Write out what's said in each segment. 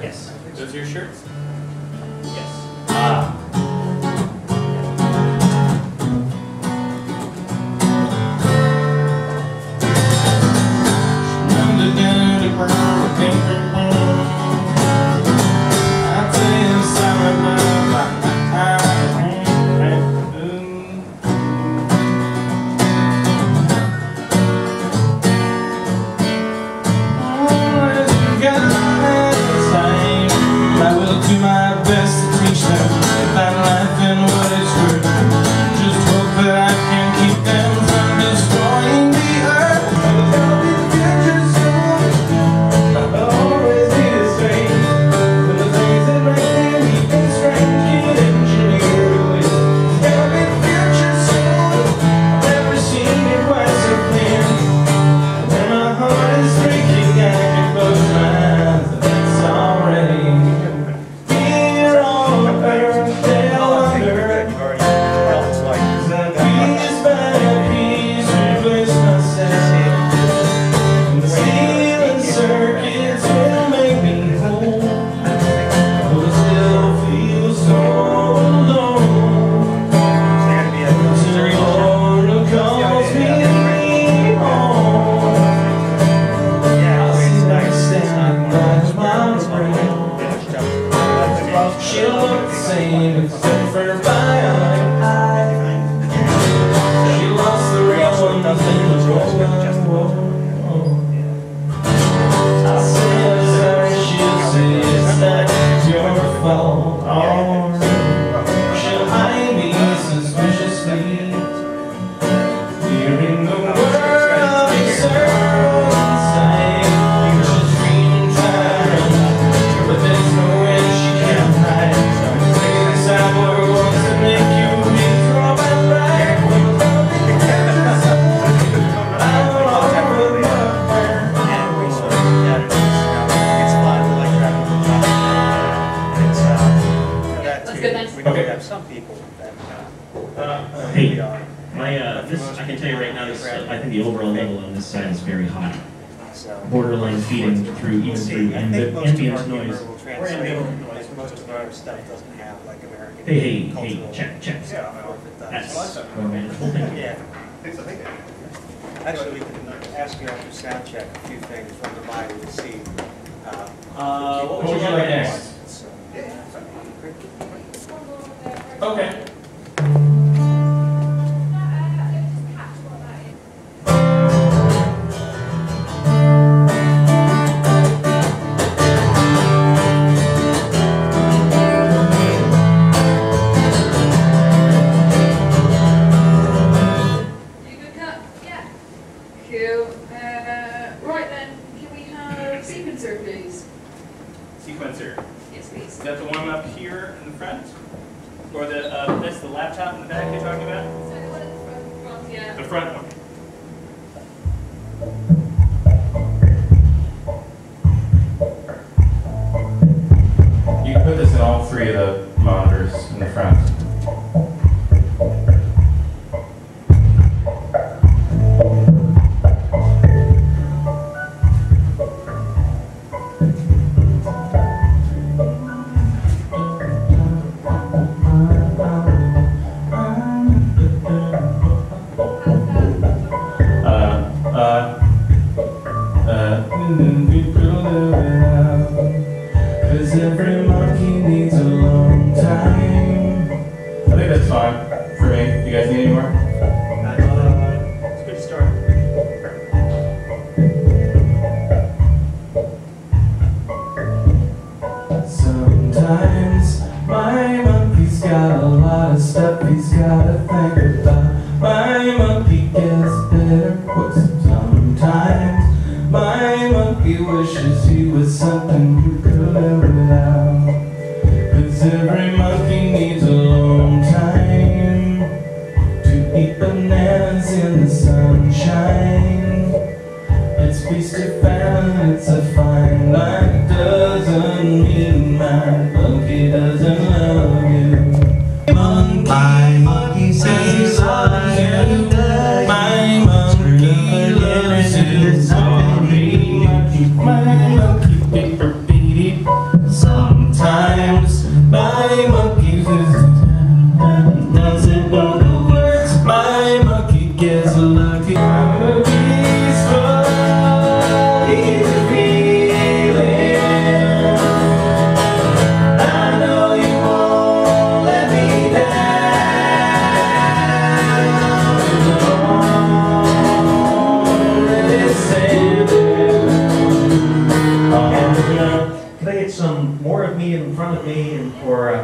Yes. Those are your shirts? Yes. Borderline feeding through even through ambient noise. Hey, check. That's wonderful. Thank you. Actually, we can ask you after sound check a few things from the body to see. What would you like next? Okay.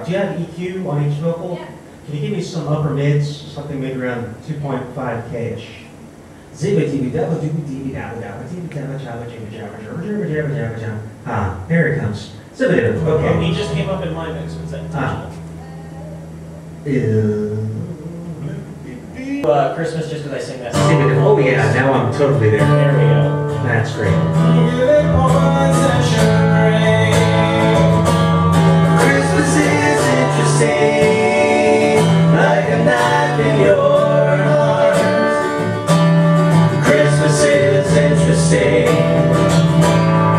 Do you have EQ on each vocal? Yeah. Can you give me some upper mids, something maybe around 2.5K-ish? Ah, there it comes. Okay. Oh, he just came up in my mix. Was that intentional? Christmas just because I sing that song. Oh yeah, now I'm totally there. There we go. That's great. Christmas is interesting, like a knife in your heart. Christmas is interesting,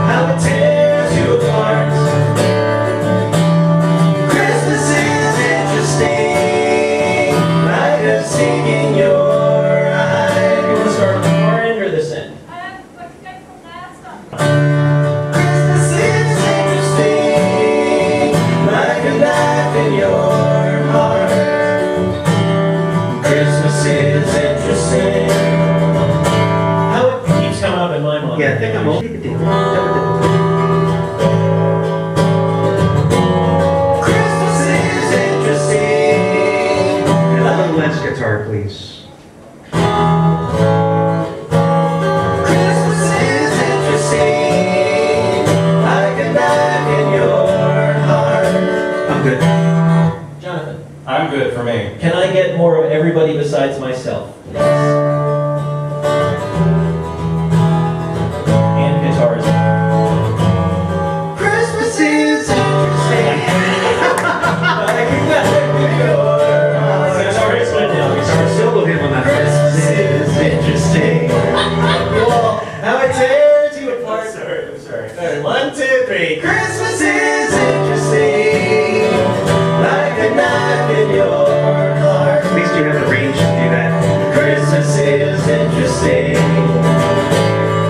how it tears you apart. Christmas is interesting, like a seam in your eye. You want to start on the far end or this end? Let's go from last up. Christmas is interesting, like a knife in your heart. Christmas is interesting. How it keeps coming up in my mind. Yeah, I think I'm Christmas is interesting. a little less guitar, please. Christmas is interesting, like a knife in your heart. I'm good. Jonathan, I'm good for me. can I get more of everybody besides myself, please? And guitars. Christmas is interesting, like a knife in your heart. Guitar is good now. Guitar is Solo him on that. Christmas is interesting. Whoa, how it tears you apart. I'm sorry. 1, 2, 3. Christmas is interesting, like a knife in your heart. At least you have the range to do that. Christmas is interesting,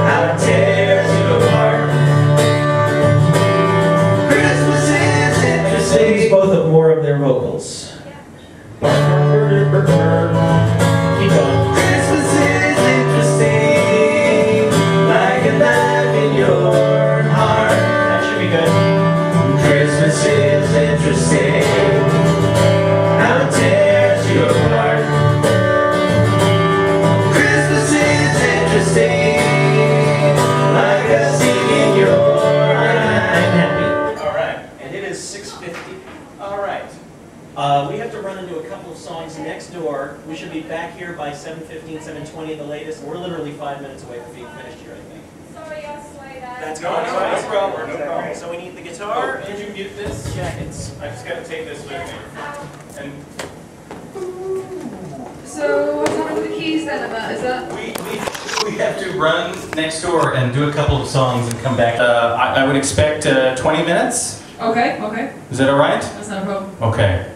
how it tears you apart. Christmas is Sings interesting. both of more of their vocals. Keep going. Christmas is interesting, like a knife in your heart. That should be good. Christmas is interesting, how it tears you apart. Christmas is interesting, like a seam in your I'm eye. happy. All right, and it is 6:50. All right. We have to run into a couple of songs next door. We should be back here by 7:15, 7:20 at the latest. We're literally 5 minutes away from being finished here, I think. Sorry, I slayed that. That's No, going no, no no problem. no problem. So we need the guitar Could and you mute this? jackets. I just gotta take this with me. And So what's happening with the keys then, Emma? Is that... we have to run next door and do a couple of songs and come back. I would expect 20 minutes. Okay, okay. Is that all right? That's not a problem. Okay.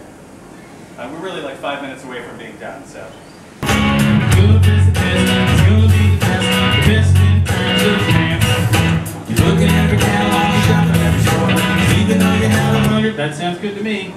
We're really like 5 minutes away from being done, so. That sounds good to me.